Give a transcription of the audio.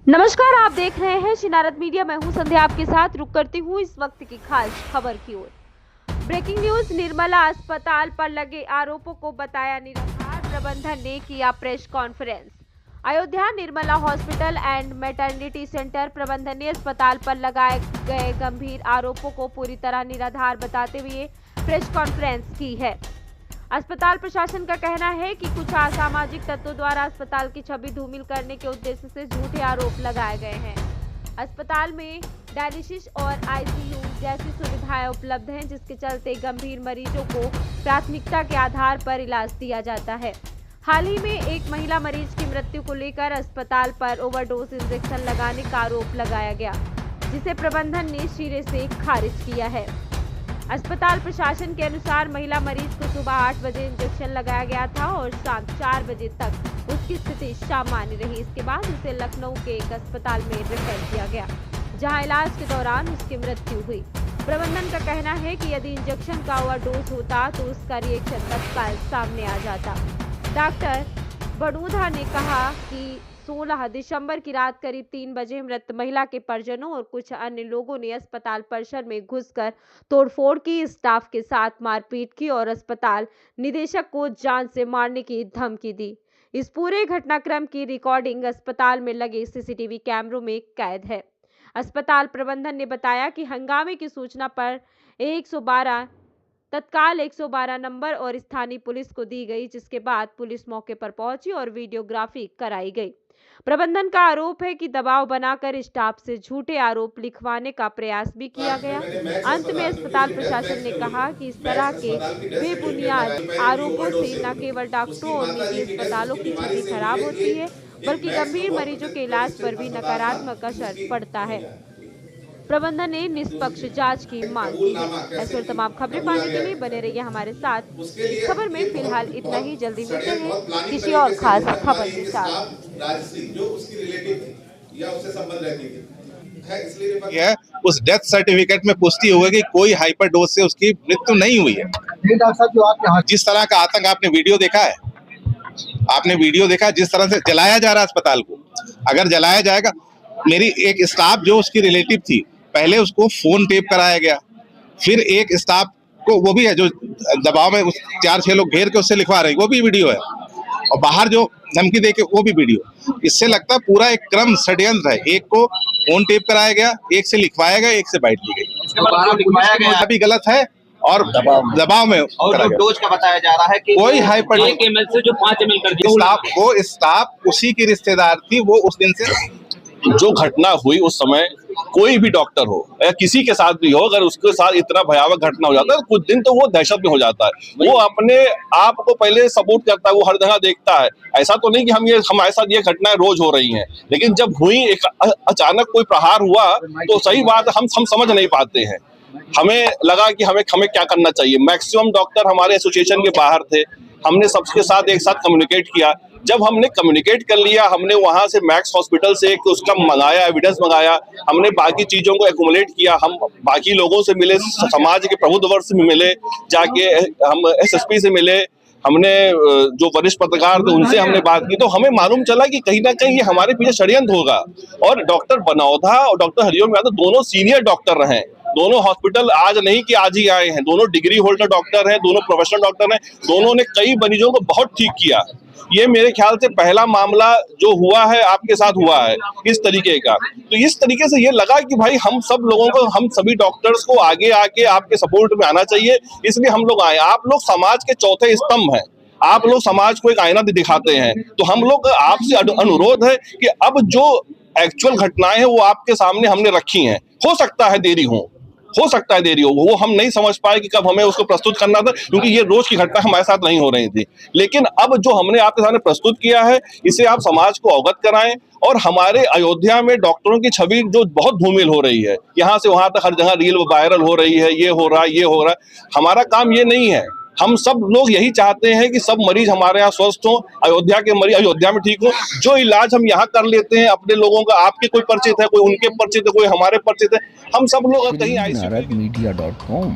नमस्कार, आप देख रहे हैं शरारत मीडिया। मैं हूं संध्या, आपके साथ रुक करती हूं इस वक्त की खास खबर की ओर। Breaking news. निर्मला अस्पताल पर लगे आरोपों को बताया निराधार। प्रबंधन ने किया press conference. Ayodhya Nirmala hospital and maternity centre प्रबंधन ने अस्पताल पर लगाए गए गंभीर आरोपों को पूरी तरह निराधार बताते हुए प्रेस कॉन्फ्रेंस की है। अस्पताल प्रशासन का कहना है कि कुछ असामाजिक तत्वों द्वारा अस्पताल की छवि धूमिल करने के उद्देश्य से झूठे आरोप लगाए गए हैं। अस्पताल में डायलिसिस और आईसीयू जैसी सुविधाएं उपलब्ध हैं, जिसके चलते गंभीर मरीजों को प्राथमिकता के आधार पर इलाज दिया जाता है। हाल ही में एक महिला मरीज की मृत्यु को लेकर अस्पताल पर ओवरडोज इंजेक्शन लगाने का आरोप लगाया गया, जिसे प्रबंधन ने सिरे से खारिज किया है। अस्पताल प्रशासन के अनुसार महिला मरीज को सुबह 8 बजे इंजेक्शन लगाया गया था और शाम 4 बजे तक उसकी स्थिति सामान्य रही। इसके बाद उसे लखनऊ के एक अस्पताल में रेफर किया गया, जहां इलाज के दौरान उसकी मृत्यु हुई। प्रबंधन का कहना है कि यदि इंजेक्शन का ओवरडोज होता तो उसका रिएक्शन तत्काल सामने आ जाता। डॉक्टर बड़ूधा ने कहा कि 16 दिसंबर की रात करीब 3 बजे मृत महिला के परिजनों और कुछ अन्य लोगों ने अस्पताल परिसर में घुसकर तोड़फोड़ की, स्टाफ के साथ मारपीट की और अस्पताल निदेशक को जान से मारने की धमकी दी। इस पूरे घटनाक्रम की रिकॉर्डिंग अस्पताल में लगे सीसीटीवी कैमरों में कैद है। अस्पताल प्रबंधन ने बताया कि हंगामे की सूचना पर 112 तत्काल 112 नंबर और स्थानीय पुलिस को दी गई, जिसके बाद पुलिस मौके पर पहुंची और वीडियोग्राफी कराई गई। प्रबंधन का आरोप है कि दबाव बनाकर स्टाफ से झूठे आरोप लिखवाने का प्रयास भी किया गया। अंत में अस्पताल प्रशासन ने कहा कि इस तरह के बेबुनियाद आरोपों से न केवल डॉक्टरों और निजी अस्पतालों की छवि खराब होती है, बल्कि गंभीर मरीजों के इलाज पर भी नकारात्मक असर पड़ता है। प्रबंधन ने निष्पक्ष जांच की मांग की है। ऐसे और तमाम खबरें पाने के लिए बने रहिए हमारे साथ। इस खबर में फिलहाल इतना ही। जल्दी मिलते हैं किसी और खास खबर के साथ। उस डेथ सर्टिफिकेट में पुष्टि हुई कि कोई हाइपरडोज से उसकी मृत्यु नहीं हुई है। जिस तरह का आतंक आपने वीडियो देखा है, जिस तरह से जलाया जा रहा है अस्पताल को, अगर जलाया जाएगा, मेरी एक स्टाफ जो उसकी रिलेटिव थी, पहले उसको फोन टेप कराया गया, फिर एक स्टाफ को, वो भी है जो दबाव में 4-6 लोग घेर के उससे लिखवा रहे हैं, वो भी वीडियो है, और बाहर जो धमकी दे के वो भी वीडियो। इससे लगता है पूरा एक क्रम षड्यंत्र है। एक को फोन टेप कराया गया, एक से लिखवाया गया, एक से बाइट ली गई, अभी गलत है और दबाव में। और जो डोज का बताया जा रहा है कि कोई हाइपर 1 ml से जो 5 ml कर दिया, स्टाफ उसी की रिश्तेदार थी, वो उस दिन से जो घटना हुई उस समय कोई भी डॉक्टर हो या किसी के साथ भी हो, अगर उसके साथ इतना भयावह घटना हो जाता है, कुछ दिन तो वो दहशत में हो जाता है। वो अपने आप को पहले सबूत करता है, वो हर जगह देखता है। ऐसा तो नहीं कि हमारे साथ ये घटनाएं रोज हो रही हैं, लेकिन जब हुई एक अचानक कोई प्रहार हुआ तो सही बात हम समझ नहीं पाते हैं। हमें लगा कि हमें क्या करना चाहिए। मैक्सिमम डॉक्टर हमारे एसोसिएशन के बाहर थे, हमने सबके साथ एक साथ कम्युनिकेट किया। जब हमने कम्युनिकेट कर लिया, हमने वहां से मैक्स हॉस्पिटल से उसका मंगाया, एविडेंस मंगाया, हमने बाकी चीजों को एक्यूमुलेट किया, हम बाकी लोगों से मिले, समाज के प्रबुद्ध वर्ग से मिले, जाके हम एसएसपी से मिले, हमने जो वरिष्ठ पत्रकार थे उनसे हमने बात की, तो हमें मालूम चला कि कहीं ना कहीं ये हमारे पीछे षड्यंत्र होगा। और डॉक्टर बनौधा और डॉक्टर हरिओम यादव दोनों सीनियर डॉक्टर रहे, दोनों हॉस्पिटल आज नहीं कि आज ही आए हैं, दोनों डिग्री होल्डर डॉक्टर हैं, दोनों प्रोफेशनल डॉक्टर हैं, दोनों ने कई मरीजों को बहुत ठीक किया। ये मेरे ख्याल से पहला मामला जो हुआ है आपके साथ हुआ है इस तरीके का। तो इस तरीके से ये लगा कि भाई हम सब लोगों को, हम सभी डॉक्टर्स को आगे आके आपके सपोर्ट में आना चाहिए, इसलिए हम लोग आए। आप लोग समाज के चौथे स्तंभ हैं, आप लोग समाज को एक आईना दिखाते हैं, तो हम लोग आपसे अनुरोध है कि अब जो एक्चुअल घटनाएं हैं वो आपके सामने हमने रखी हैं। हो सकता है देरी हो वो हम नहीं समझ पाए कि कब हमें उसको प्रस्तुत करना था, क्योंकि ये रोज की घटना हमारे साथ नहीं हो रही थी। लेकिन अब जो हमने आपके सामने प्रस्तुत किया है, इसे आप समाज को अवगत कराएं। और हमारे अयोध्या में डॉक्टरों की छवि जो बहुत धूमिल हो रही है, यहाँ से वहां तक हर जगह रील वायरल हो रही है, ये हो रहा है। हमारा काम ये नहीं है। हम सब लोग यही चाहते हैं कि सब मरीज हमारे यहाँ स्वस्थ हो, अयोध्या के मरीज अयोध्या में ठीक हो। जो इलाज हम यहाँ कर लेते हैं अपने लोगों का, आपके कोई परिचित है, कोई उनके परिचित है, कोई हमारे परिचित है, हम सब लोग कहीं शरारत मीडिया.com